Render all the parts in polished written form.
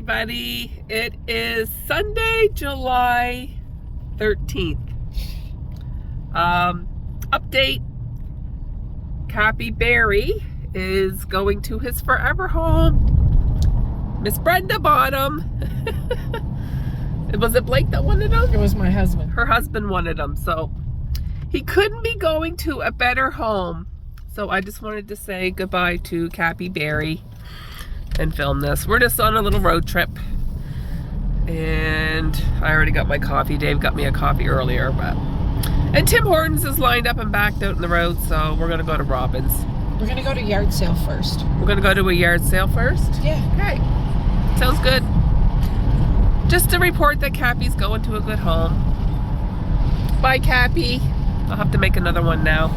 everybody. It is Sunday, July 13th. Update. Cappy Barry is going to his forever home. Miss Brenda bought him. Was it Blake that wanted him? It was my husband. Her husband wanted him, so he couldn't be going to a better home. So I just wanted to say goodbye to Cappy Barry and film this. We're just on a little road trip. And I already got my coffee. Dave got me a coffee earlier, and Tim Hortons is lined up and backed out in the road, so we're gonna go to Robin's. We're gonna go to yard sale first. We're gonna go to a yard sale first? Yeah. Okay. Sounds good. Just to report that Cappy's going to a good home. Bye, Cappy. I'll have to make another one now.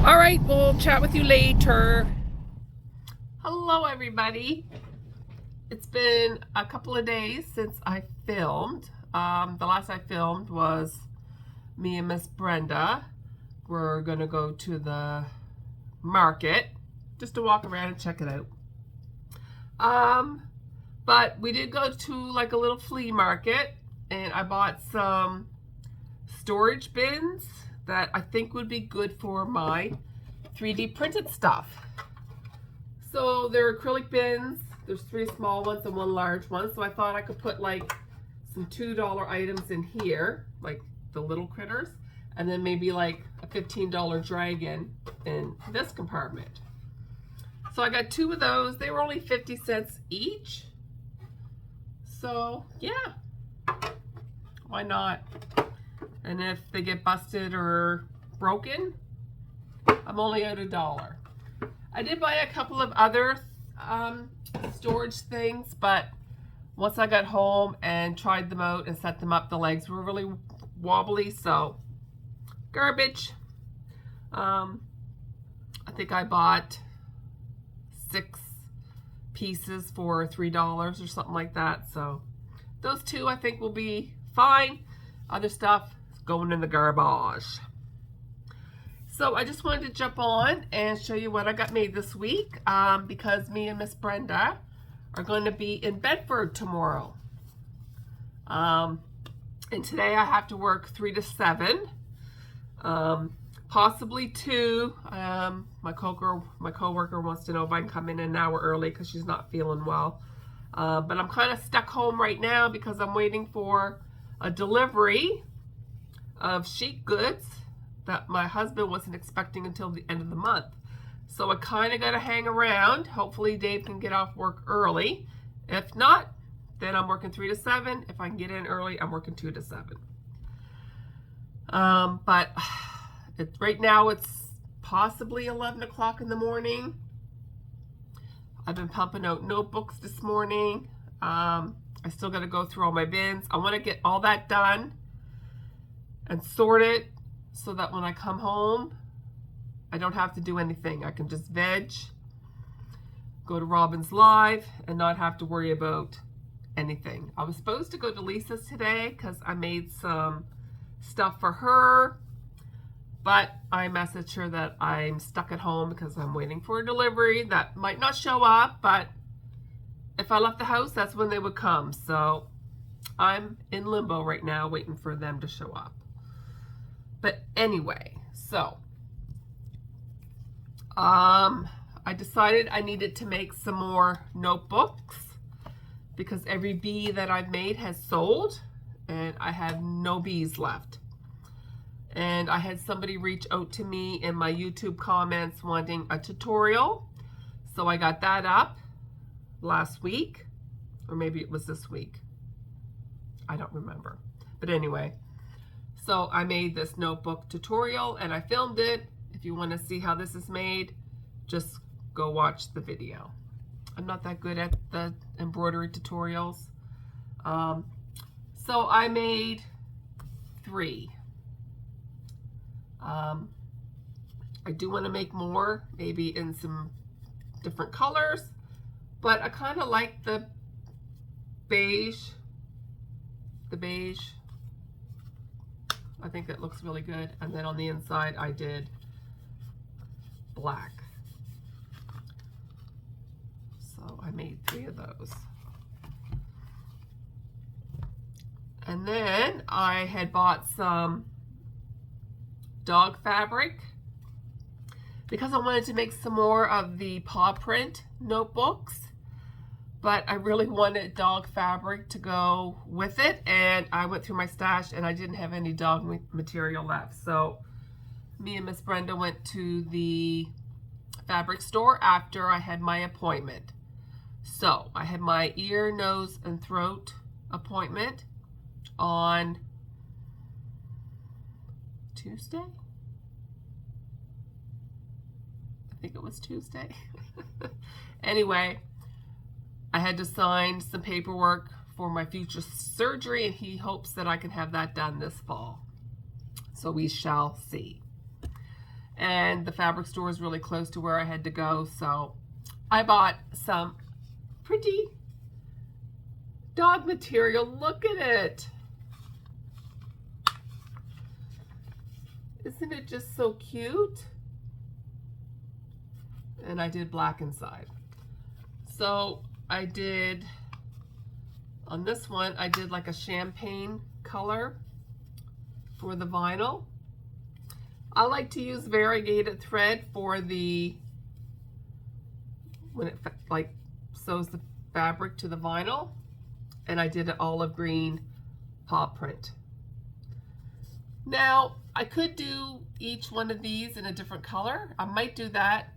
All right, we'll chat with you later. Hello, everybody. It's been a couple of days since I filmed. The last I filmed was me and Miss Brenda. We're gonna go to the market just to walk around and check it out. But we did go to like a little flea market, and I bought some storage bins that I think would be good for my 3D printed stuff. So they're acrylic bins. There's 3 small ones and 1 large one. So I thought I could put like some $2 items in here, like the little critters, and then maybe like a $15 dragon in this compartment. So I got 2 of those. They were only 50 cents each. So yeah, why not? And if they get busted or broken, I'm only out $1. I did buy a couple of other storage things, but once I got home and tried them out and set them up, the legs were really wobbly, so garbage. I think I bought 6 pieces for $3 or something like that, so those 2 I think will be fine. Other stuff is going in the garbage. So I just wanted to jump on and show you what I got made this week, because me and Miss Brenda are going to be in Bedford tomorrow. And today I have to work 3 to 7, possibly 2. My coworker wants to know if I can come in an hour early because she's not feeling well. But I'm kind of stuck home right now because I'm waiting for a delivery of sheet goods that my husband wasn't expecting until the end of the month. So I kind of got to hang around. Hopefully Dave can get off work early. If not, then I'm working 3 to 7. If I can get in early, I'm working 2 to 7. But right now it's possibly 11 o'clock in the morning. I've been pumping out notebooks this morning. I still got to go through all my bins. I want to get all that done and sort it, so that when I come home, I don't have to do anything. I can just veg, go to Robin's Live, and not have to worry about anything. I was supposed to go to Lisa's today because I made some stuff for her, but I messaged her that I'm stuck at home because I'm waiting for a delivery that might not show up, but if I left the house, that's when they would come. So I'm in limbo right now, waiting for them to show up. But anyway, so I decided I needed to make some more notebooks because every bee that I've made has sold and I have no bees left. And I had somebody reach out to me in my YouTube comments wanting a tutorial. So I got that up last week, or maybe it was this week. I don't remember. But anyway, so I made this notebook tutorial and I filmed it. If you want to see how this is made, just go watch the video. I'm not that good at the embroidery tutorials. So I made 3. I do want to make more, maybe in some different colors, but I kind of like the beige. I think that looks really good. And then on the inside I did black. So I made 3 of those. And then I had bought some dog fabric because I wanted to make some more of the paw print notebooks, but I really wanted dog fabric to go with it, and I went through my stash and I didn't have any dog material left. So me and Miss Brenda went to the fabric store after I had my appointment. So I had my ear, nose, and throat appointment on Tuesday. I think it was Tuesday. Anyway, I had to sign some paperwork for my future surgery, and he hopes that I can have that done this fall. So we shall see. And the fabric store is really close to where I had to go, so I bought some pretty dog material. Look at it. Isn't it just so cute? And I did black inside. So I did, on this one, I did like a champagne color for the vinyl. I like to use variegated thread for the, when it like sews the fabric to the vinyl. And I did an olive green paw print. Now, I could do each one of these in a different color. I might do that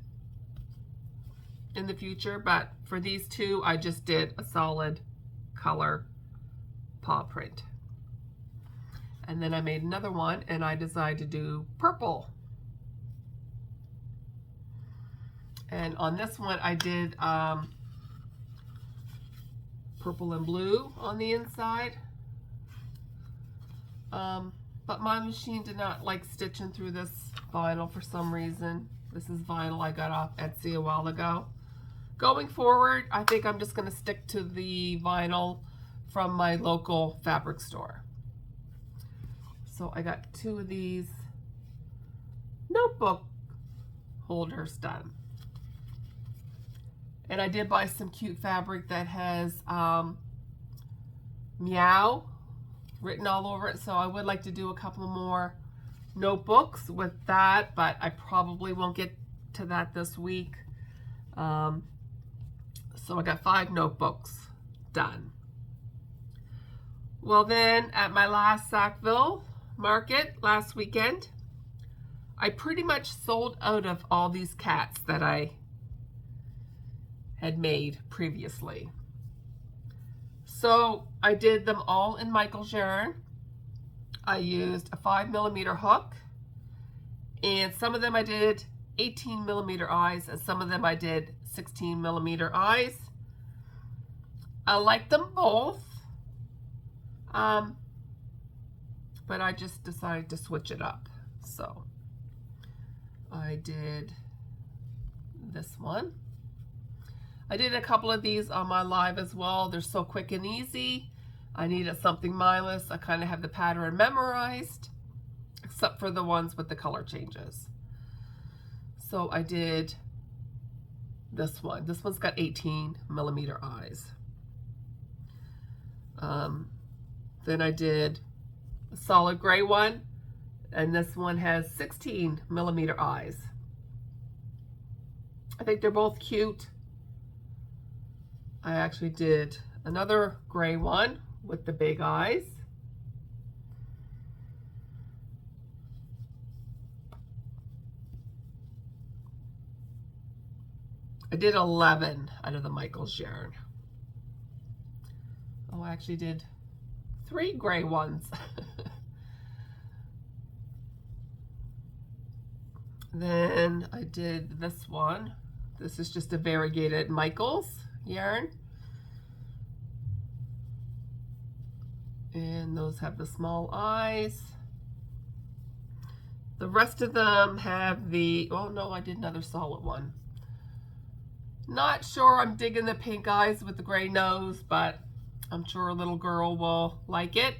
in the future, but for these two, I just did a solid color paw print. And then I made another one, and I decided to do purple. And on this one, I did purple and blue on the inside. But my machine did not like stitching through this vinyl for some reason. This is vinyl I got off Etsy a while ago. Going forward, I think I'm just going to stick to the vinyl from my local fabric store. So I got two of these notebook holders done. And I did buy some cute fabric that has meow written all over it. So I would like to do a couple more notebooks with that, but I probably won't get to that this week. So I got 5 notebooks done. Well then, at my last Sackville market last weekend, I pretty much sold out of all these cats that I had made previously. So I did them all in Michael's yarn. I used a 5mm hook, and some of them I did 18mm eyes, and some of them I did 16mm eyes. I like them both, but I just decided to switch it up. So I did this one. I did a couple of these on my live as well. They're so quick and easy. I needed something mindless. I kind of have the pattern memorized, except for the ones with the color changes. So I did this one. This one's got 18mm eyes. Then I did a solid gray one, and this one has 16mm eyes. I think they're both cute. I actually did another gray one with the big eyes. I did 11 out of the Michael's yarn. Oh, I actually did 3 gray ones. Then I did this one. This is just a variegated Michael's yarn. And those have the small eyes. The rest of them have the, oh no, I did another solid one. Not sure I'm digging the pink eyes with the gray nose, but I'm sure a little girl will like it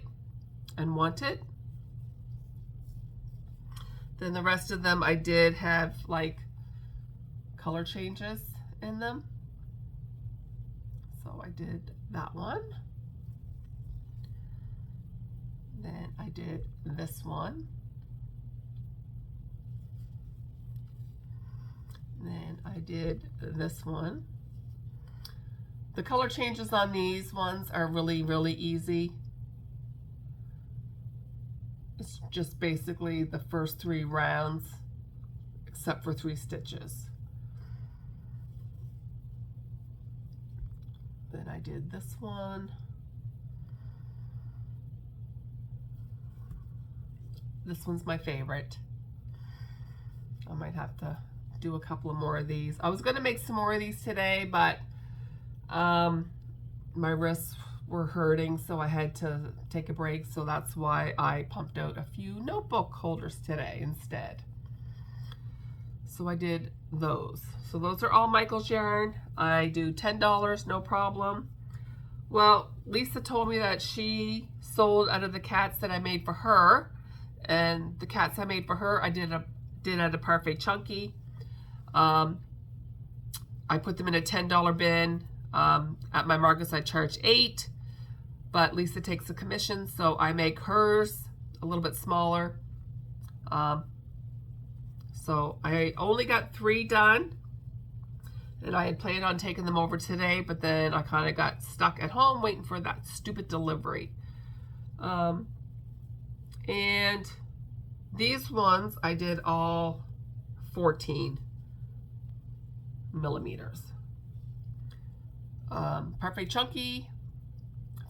and want it. Then the rest of them I did have like color changes in them. So I did that one. I did this one. Then I did this one. The color changes on these ones are really, really easy. It's just basically the first 3 rounds, except for 3 stitches. Then I did this one. This one's my favorite. I might have to do a couple of more of these. I was going to make some more of these today, but my wrists were hurting, so I had to take a break. So that's why I pumped out a few notebook holders today instead. So I did those. So those are all Michael's yarn. I do $10, no problem. Well, Lisa told me that she sold out of the cats that I made for her, and the cats I made for her I did at a Purrfect Chunky. I put them in a $10 bin. At my markets I charge $8, but Lisa takes a commission, so I make hers a little bit smaller. So I only got 3 done, and I had planned on taking them over today, but then I kind of got stuck at home waiting for that stupid delivery. And these ones I did all 14 millimeters. Purrfect Chunky,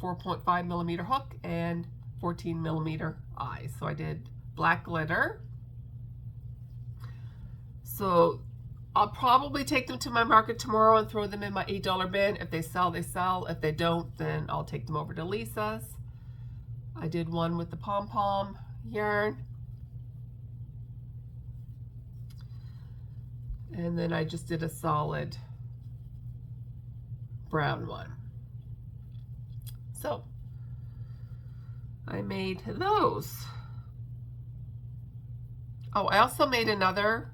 4.5 millimeter hook and 14 millimeter eyes. So I did black glitter. So I'll probably take them to my market tomorrow and throw them in my $8 bin. If they sell, they sell. If they don't, then I'll take them over to Lisa's. I did one with the pom-pom yarn. And then I just did a solid brown one. So I made those. Oh, I also made another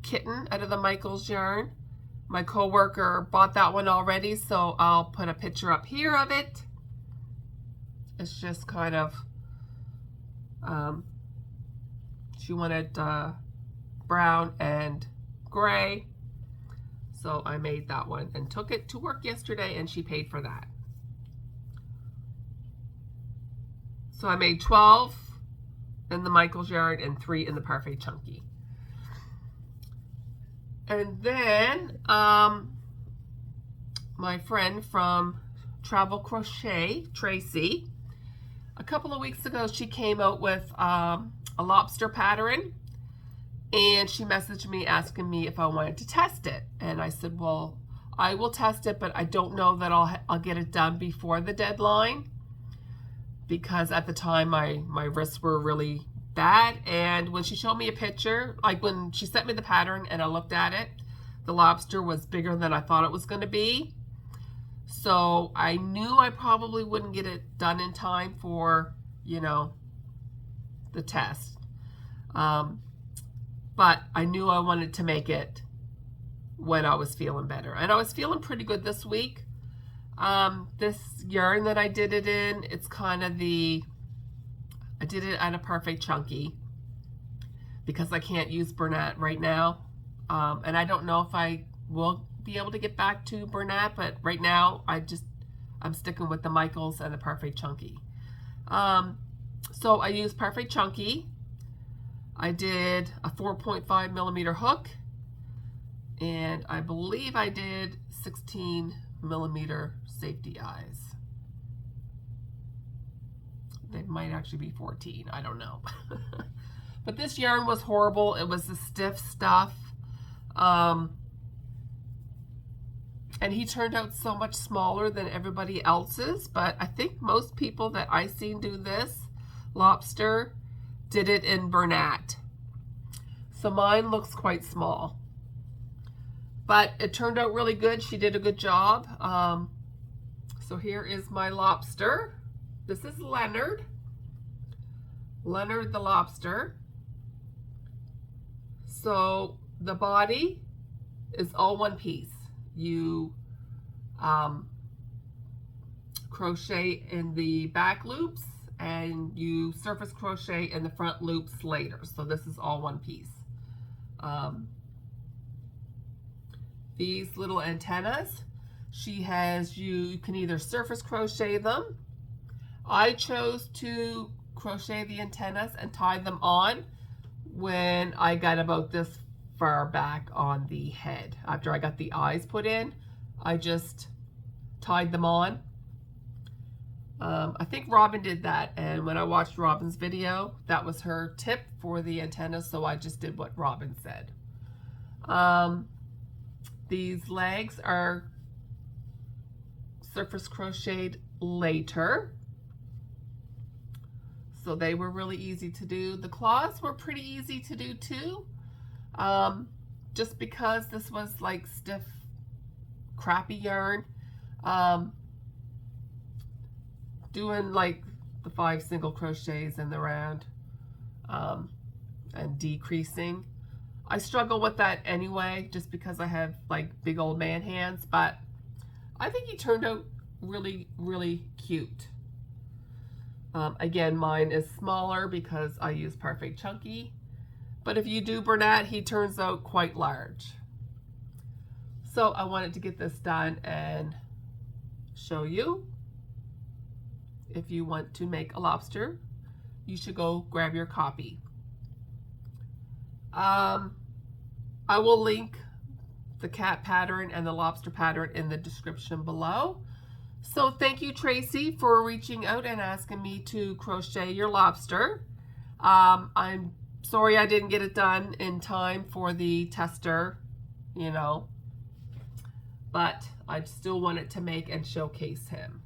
kitten out of the Michael's yarn. My coworker bought that one already, so I'll put a picture up here of it. It's just kind of, she wanted brown and gray. So I made that one and took it to work yesterday, and she paid for that. So I made 12 in the Michael's yarn and 3 in the Purrfect Chunky. And then my friend from Travel Crochet, Tracy, a couple of weeks ago she came out with a lobster pattern, and she messaged me asking me if I wanted to test it. And I said, well, I will test it, but I don't know that I'll get it done before the deadline, because at the time my wrists were really bad. And when she showed me a picture, like when she sent me the pattern and I looked at it, the lobster was bigger than I thought it was going to be. So I knew I probably wouldn't get it done in time for, you know, the test. But I knew I wanted to make it when I was feeling better. And I was feeling pretty good this week. This yarn that I did it in, it's kind of I did it at a Purrfect Chunky because I can't use Bernat right now. And I don't know if I will be able to get back to Bernat, but right now I'm sticking with the Michaels and the Purrfect Chunky. So I used Purrfect Chunky. I did a 4.5 millimeter hook, and I believe I did 16 millimeter safety eyes. They might actually be 14, I don't know. But this yarn was horrible. It was the stiff stuff. And he turned out so much smaller than everybody else's, but I think most people that I seen do this lobster did it in Bernat. So mine looks quite small, but it turned out really good. She did a good job. So here is my lobster. This is Leonard the Lobster. So the body is all one piece. You crochet in the back loops and you surface crochet in the front loops later. So this is all one piece. These little antennas, she has, you can either surface crochet them. I chose to crochet the antennas and tie them on when I got about this far back on the head. After I got the eyes put in, I just tied them on. I think Robin did that, and when I watched Robin's video, that was her tip for the antennas, so I just did what Robin said. These legs are surface crocheted later, so they were really easy to do. The claws were pretty easy to do too, just because this was like stiff, crappy yarn. Doing like the 5 single crochets in the round, and decreasing. I struggle with that anyway, just because I have like big old man hands, but I think he turned out really, really cute. Again, mine is smaller because I use Purrfect Chunky, but if you do Bernat, he turns out quite large. So I wanted to get this done and show you. If you want to make a lobster, you should go grab your copy. I will link the cat pattern and the lobster pattern in the description below. So thank you, Tracy, for reaching out and asking me to crochet your lobster. I'm sorry I didn't get it done in time for the tester, you know, but I still wanted to make and showcase him.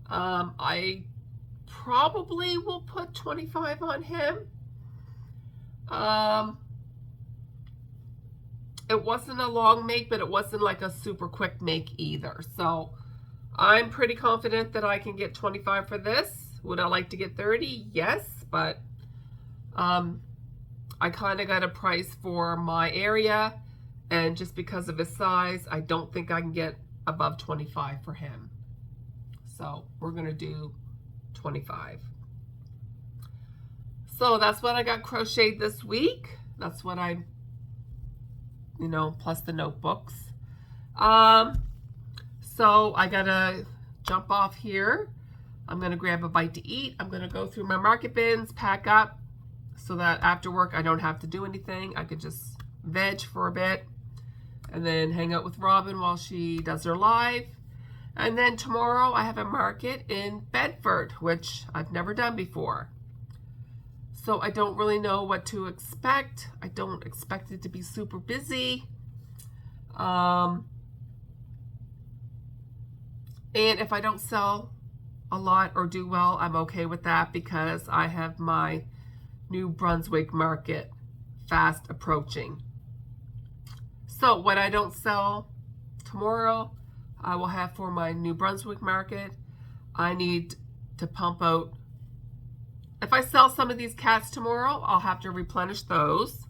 I probably will put 25 on him. It wasn't a long make, but it wasn't like a super quick make either. So I'm pretty confident that I can get 25 for this. Would I like to get 30? Yes, but I kind of got a price for my area, and just because of his size, I don't think I can get above 25 for him. So we're gonna do 25. So that's what I got crocheted this week. That's what I, you know, plus the notebooks. So I gotta jump off here. I'm gonna grab a bite to eat. I'm gonna go through my market bins, pack up, so that after work I don't have to do anything. I could just veg for a bit and then hang out with Robin while she does her live. And then tomorrow I have a market in Bedford, which I've never done before. So I don't really know what to expect. I don't expect it to be super busy. And if I don't sell a lot or do well, I'm okay with that, because I have my New Brunswick market fast approaching. So what I don't sell tomorrow, I will have for my New Brunswick market. I need to pump out. If I sell some of these cats tomorrow, I'll have to replenish those.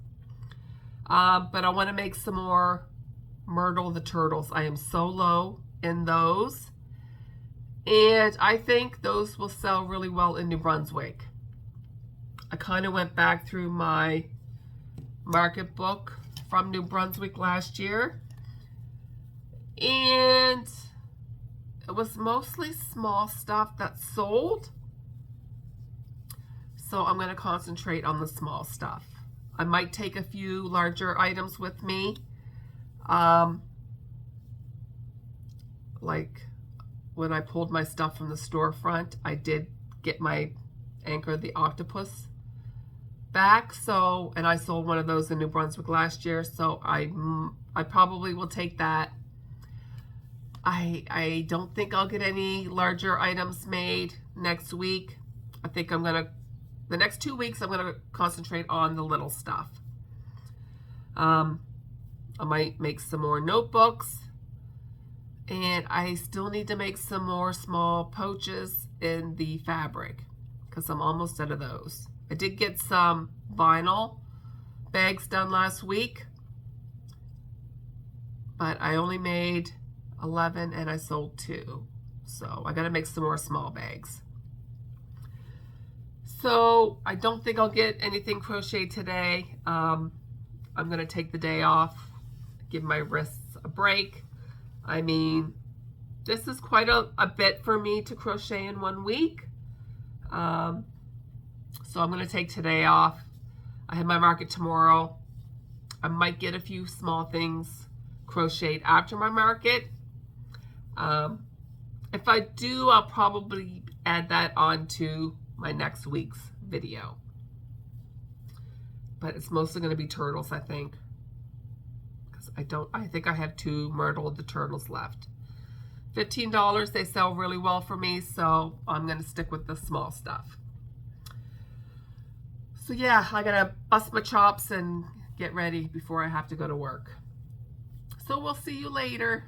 But I want to make some more Myrtle the Turtles. I am so low in those. And I think those will sell really well in New Brunswick. I kind of went back through my market book from New Brunswick last year, and it was mostly small stuff that sold. So I'm going to concentrate on the small stuff. I might take a few larger items with me. Like when I pulled my stuff from the storefront, I did get my Anchor the Octopus back. So, and I sold one of those in New Brunswick last year. So I probably will take that. I don't think I'll get any larger items made next week. I think I'm going to, the next 2 weeks, I'm going to concentrate on the little stuff. I might make some more notebooks, and I still need to make some more small pouches in the fabric because I'm almost out of those. I did get some vinyl bags done last week, but I only made 11 and I sold 2. So I got to make some more small bags. So I don't think I'll get anything crocheted today. I'm going to take the day off, give my wrists a break. I mean, this is quite a bit for me to crochet in 1 week. So I'm going to take today off. I have my market tomorrow. I might get a few small things crocheted after my market. If I do, I'll probably add that onto my next week's video. But it's mostly going to be turtles, I think. Because I think I have 2 Myrtle the Turtles left. $15, they sell really well for me, so I'm going to stick with the small stuff. So yeah, I gotta bust my chops and get ready before I have to go to work. So we'll see you later.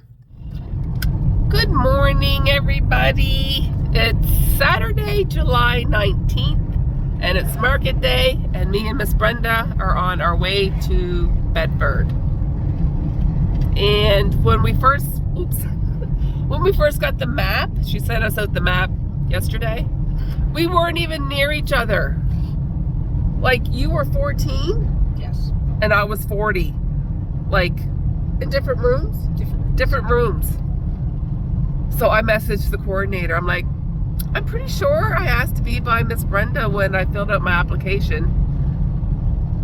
Good morning, everybody. It's Saturday, July 19th, and it's market day, and me and Miss Brenda are on our way to Bedford. And when we first got the map, she sent us out the map yesterday, we weren't even near each other. Like, you were 14? Yes. And I was 40. Like, in different rooms? Different rooms. So I messaged the coordinator. I'm like, I'm pretty sure I asked to be by Miss Brenda when I filled out my application.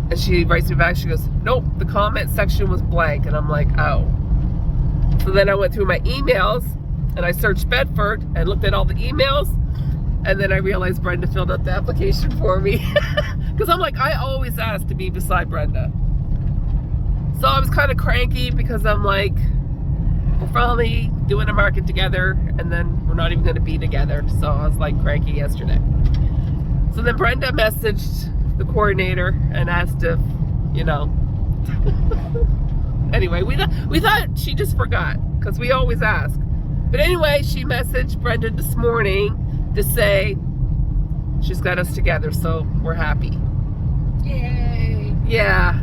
And she writes me back, she goes, nope, the comment section was blank. And I'm like, oh. So then I went through my emails and I searched Bedford and looked at all the emails. And then I realized Brenda filled out the application for me. Because I'm like, I always ask to be beside Brenda. So I was kind of cranky because I'm like, we're finally doing a market together and then we're not even going to be together. So I was like cranky yesterday. So then Brenda messaged the coordinator and asked if, you know. Anyway, we thought she just forgot because we always ask. But anyway, she messaged Brenda this morning to say she's got us together, so we're happy. Yay. Yeah.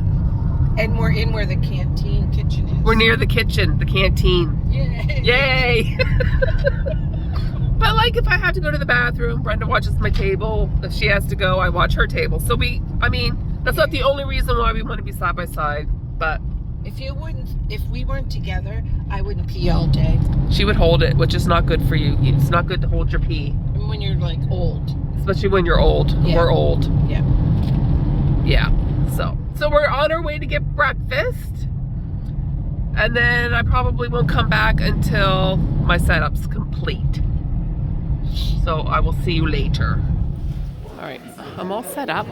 And we're in where the kitchen is. We're near the kitchen, the canteen. Yay. Yay. But like, if I have to go to the bathroom, Brenda watches my table. If she has to go, I watch her table. So I mean, that's not the only reason why we want to be side by side, but if we weren't together, I wouldn't pee all day. she would hold it, which is not good for you. It's not good to hold your pee. And when you're like old. Especially when you're old. Yeah. We're old. Yeah. Yeah. So we're on our way to get breakfast. And then I probably won't come back until my setup's complete. So I will see you later. All right, I'm all set up.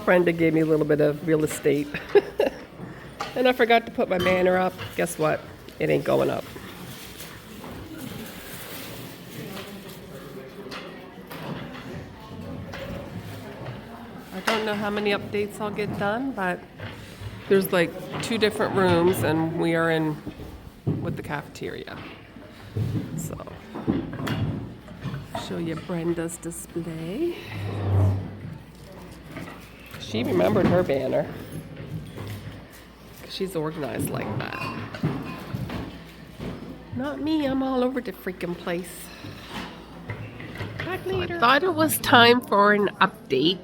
Brenda gave me a little bit of real estate. And I forgot to put my banner up. Guess what? It ain't going up. I don't know how many updates I'll get done, but there's like 2 different rooms and we are in with the cafeteria. So, show you Brenda's display. She remembered her banner. She's organized like that. Not me, I'm all over the freaking place. Back later. I thought it was time for an update.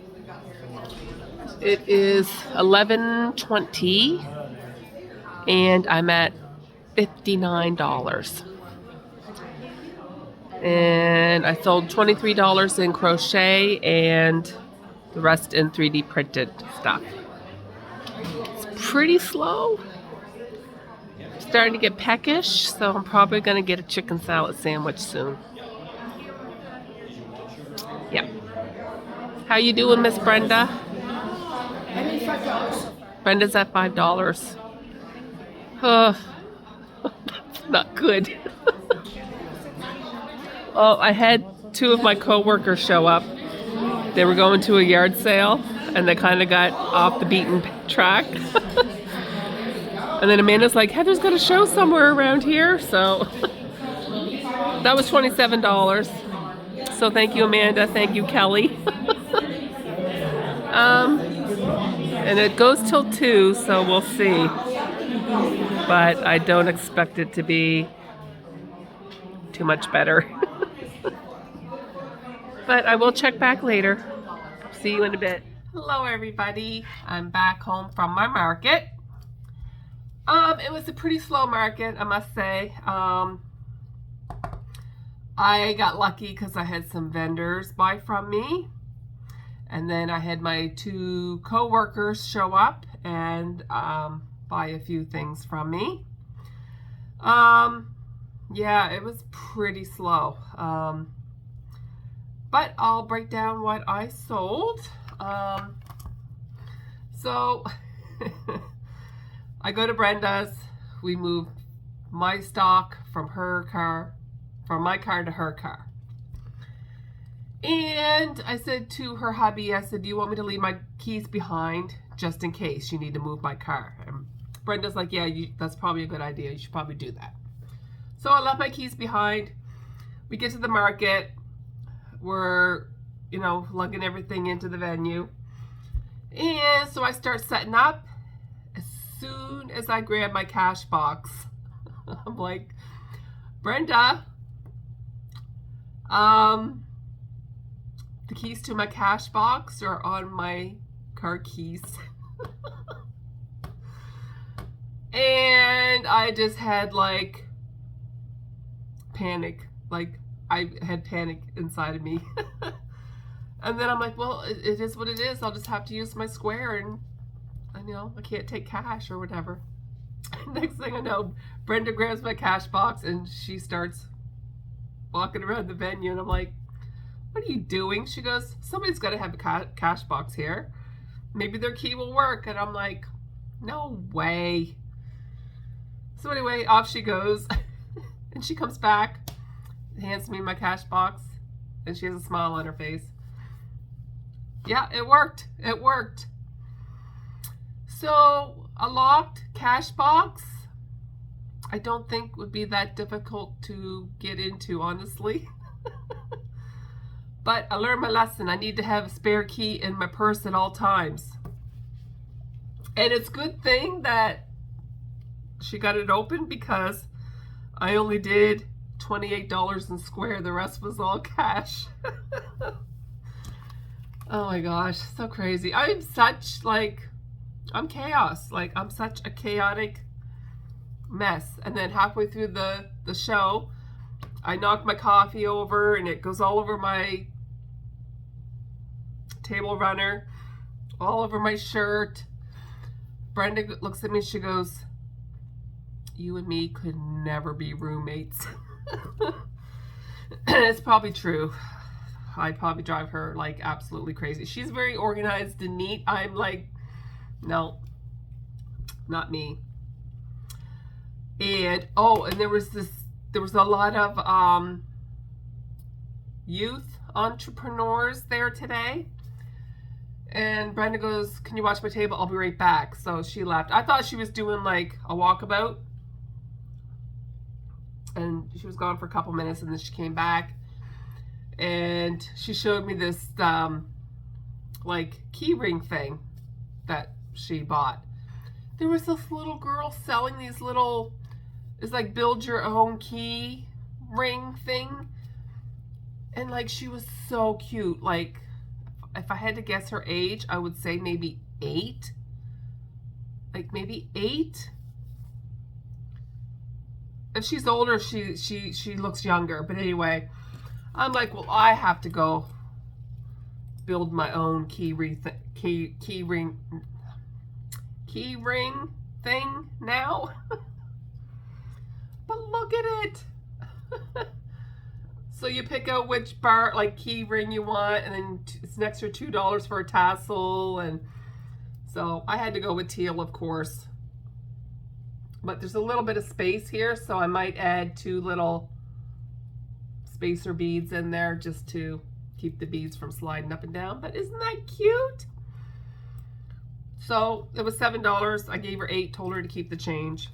It is 11:20 and I'm at $59. And I sold $23 in crochet and the rest in 3D printed stuff. It's pretty slow. Starting to get peckish, so I'm probably going to get a chicken salad sandwich soon. Yep. How you doing, Miss Brenda? I'm in $5. Brenda's at $5. That's not good. Well, I had 2 of my co-workers show up. They were going to a yard sale, and they kind of got off the beaten track. And then Amanda's like, Heather's got a show somewhere around here, so that was $27. So thank you, Amanda. Thank you, Kelly. And it goes till 2, so we'll see. But I don't expect it to be too much better. But I will check back later. See you in a bit. Hello everybody. I'm back home from my market. It was a pretty slow market, I must say. I got lucky because I had some vendors buy from me. And then I had my 2 co-workers show up and buy a few things from me. Yeah, it was pretty slow. But I'll break down what I sold. So I go to Brenda's. We move my stock from my car to her car. And I said to her hubby, I said, do you want me to leave my keys behind just in case you need to move my car? And Brenda's like, yeah, that's probably a good idea. You should probably do that. So I left my keys behind. We get to the market. We're, lugging everything into the venue. And so I start setting up. As soon as I grab my cash box, I'm like, Brenda, the keys to my cash box are on my car keys. And I just had panic. I had panic inside of me. And then I'm like, well, it is what it is. I'll just have to use my square, and I can't take cash or whatever. Next thing I know, Brenda grabs my cash box and she starts walking around the venue, and I'm like, what are you doing? She goes, somebody's got to have a cash box here. Maybe their key will work. And I'm like, no way. So anyway, off she goes. And she comes back, hands me my cash box, and she has a smile on her face. Yeah, it worked. It worked. So a locked cash box, I don't think would be that difficult to get into, honestly. But I learned my lesson. I need to have a spare key in my purse at all times. And it's a good thing that she got it open, because I only did $28 in square. The rest was all cash. Oh my gosh, so crazy. I'm such I'm chaos. I'm such a chaotic mess. And then halfway through the show, I knocked my coffee over and it goes all over my table runner, all over my shirt. Brenda looks at me, she goes, you and me could never be roommates. It's probably true. I'd probably drive her absolutely crazy. She's very organized and neat. I'm like, no, not me. And and there was a lot of youth entrepreneurs there today. And Brenda goes, can you watch my table? I'll be right back. So she left. I thought she was doing a walkabout. And she was gone for a couple minutes, and then she came back. And she showed me this key ring thing that she bought. There was this little girl selling these little, it's build your own key ring thing. And she was so cute. If I had to guess her age, I would say maybe 8. Maybe 8. If she's older, she looks younger. But anyway, I'm like, well, I have to go build my own key ring thing now. But look at it. So you pick out which key ring you want, and then it's an extra $2 for a tassel. And so I had to go with teal, of course. But there's a little bit of space here, so I might add 2 little spacer beads in there just to keep the beads from sliding up and down. But isn't that cute? So it was $7. I gave her 8, told her to keep the change.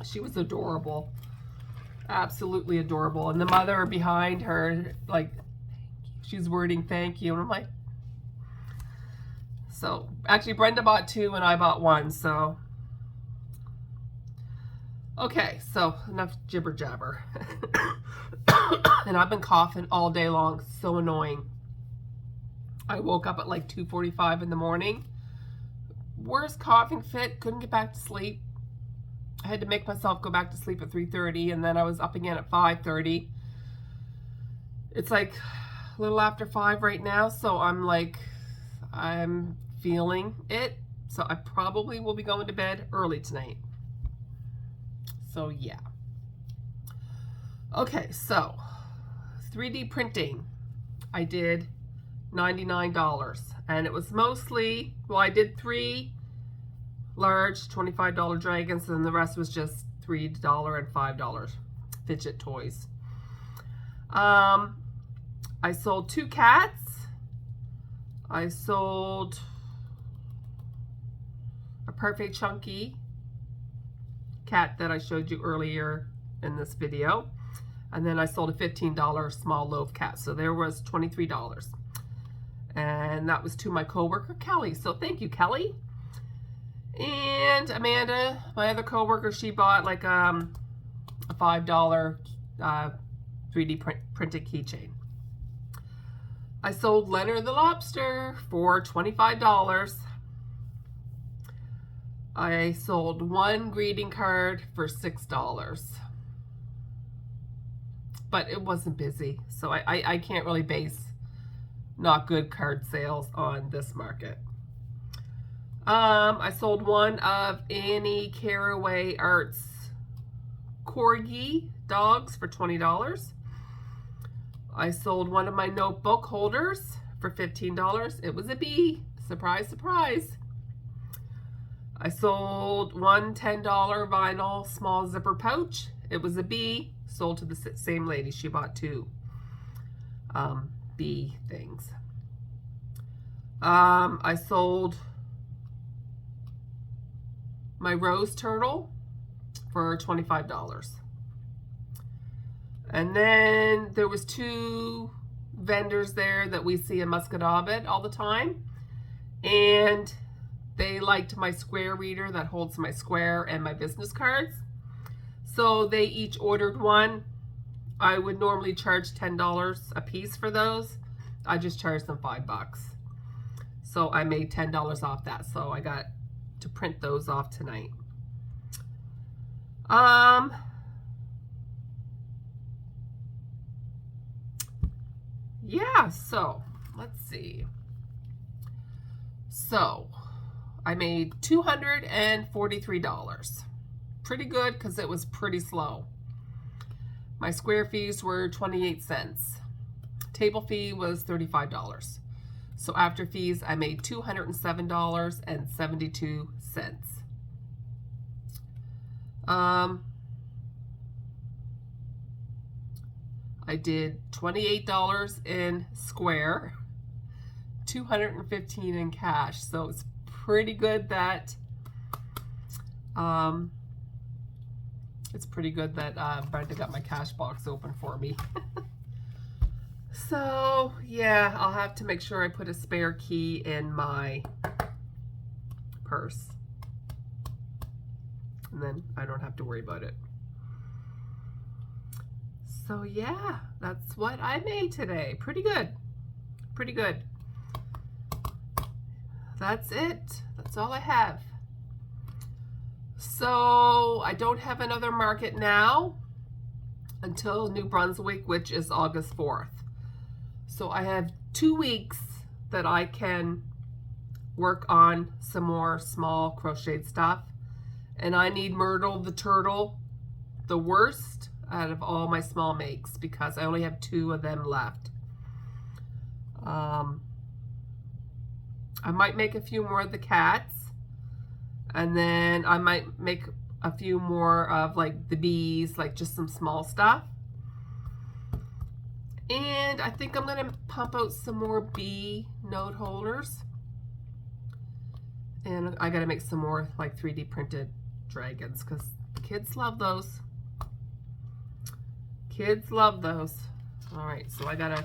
She was adorable. Absolutely adorable. And the mother behind her, she's wording thank you. And I'm like, So actually Brenda bought 2 and I bought 1, so. Okay, so enough jibber jabber. And I've been coughing all day long, so annoying. I woke up at like 2:45 in the morning. Worst coughing fit, couldn't get back to sleep. I had to make myself go back to sleep at 3:30, and then I was up again at 5:30. It's like a little after 5 right now, so I'm feeling it. So I probably will be going to bed early tonight. So yeah. Okay, so 3D printing. I did $99, and it was mostly, well, I did 3 large $25 dragons, and the rest was just $3 and $5 fidget toys. I sold 2 cats. I sold a Purrfect chunky cat that I showed you earlier in this video. And then I sold a $15 small loaf cat. So there was $23. And that was to my coworker, Kelly. So thank you, Kelly. And Amanda, my other coworker, she bought like a $5 3D printed keychain. I sold Leonard the Lobster for $25. I sold 1 greeting card for $6. But it wasn't busy, so I can't really base not good card sales on this market. I sold 1 of Annie Caraway Arts Corgi dogs for $20. I sold 1 of my notebook holders for $15. It was a bee. Surprise, surprise. I sold 1 $10 vinyl small zipper pouch. It was a bee. Sold to the same lady. She bought 2 bee things. I sold my rose turtle for $25. And then there was 2 vendors there that we see in Muscataubbit all the time. And they liked my square reader that holds my square and my business cards. So they each ordered 1. I would normally charge $10 a piece for those. I just charged them $5. So I made $10 off that. So I got to print those off tonight. Yeah, so let's see. So I made $243. Pretty good because it was pretty slow. My square fees were 28 cents. Table fee was $35. So after fees, I made $207.72. I did $28 in square, $215 in cash. So it's pretty good that Brenda got my cash box open for me. So yeah, I'll have to make sure I put a spare key in my purse, and then I don't have to worry about it. So yeah, that's what I made today. Pretty good. Pretty good. That's it. That's all I have. So I don't have another market now until New Brunswick, which is August 4th. So I have 2 weeks that I can work on some more small crocheted stuff. And I need Myrtle the Turtle the worst out of all my small makes because I only have 2 of them left. I might make a few more of the cats, and then I might make a few more of like the bees, like just some small stuff. And I think I'm gonna pump out some more bee note holders. And I gotta make some more like 3D printed dragons because kids love those. Kids love those. All right, so I gotta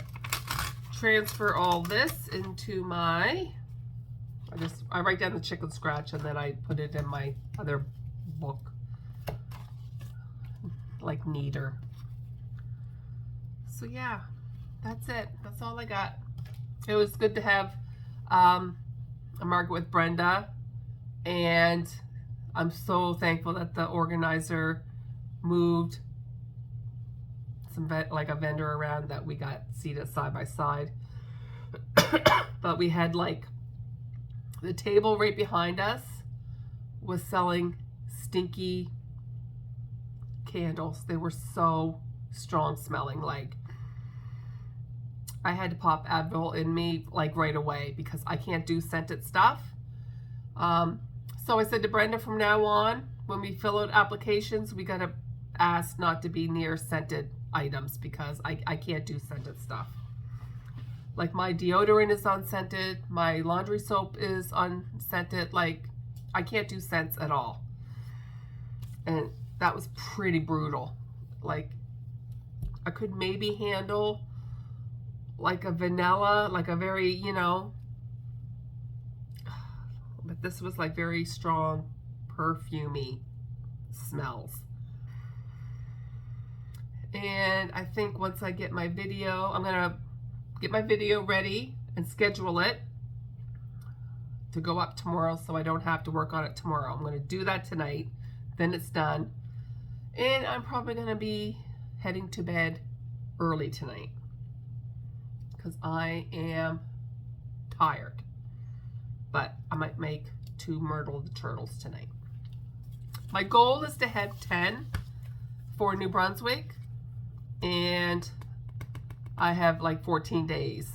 transfer all this into my, I I write down the chicken scratch and then I put it in my other book, like neater. So yeah, that's it. That's all I got. It was good to have a market with Brenda, and I'm so thankful that the organizer moved some like a vendor around that we got seated side by side. But we had like the table right behind us was selling stinky candles. They were so strong smelling. Like I had to pop Advil in me like right away because I can't do scented stuff. So I said to Brenda, from now on, when we fill out applications, we gotta ask not to be near scented items because I can't do scented stuff. Like my deodorant is unscented, my laundry soap is unscented. Like I can't do scents at all. And that was pretty brutal. Like I could maybe handle like a vanilla, like a very, you know, but this was like very strong, perfumey smells. And I think once I get my video, I'm gonna get my video ready and schedule it to go up tomorrow so I don't have to work on it tomorrow. I'm gonna do that tonight, then it's done. And I'm probably gonna be heading to bed early tonight because I am tired. But I might make 2 Myrtle the Turtles tonight. My goal is to have 10 for New Brunswick, and I have like 14 days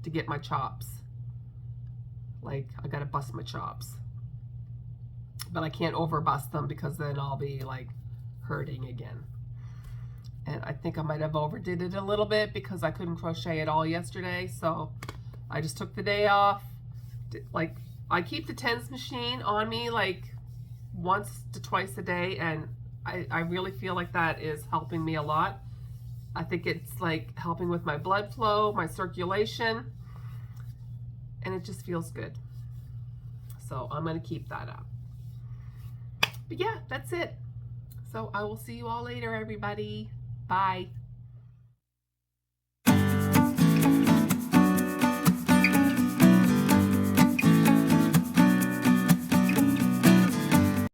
to get my chops. Like I gotta bust my chops. But I can't over bust them because then I'll be like hurting again. And I think I might have overdid it a little bit because I couldn't crochet at all yesterday. So I just took the day off. Like I keep the tens machine on me like once to twice a day, and I really feel like that is helping me a lot. I think it's like helping with my blood flow, my circulation, and it just feels good. So I'm gonna keep that up. But yeah, that's it. So I will see you all later, everybody. Bye.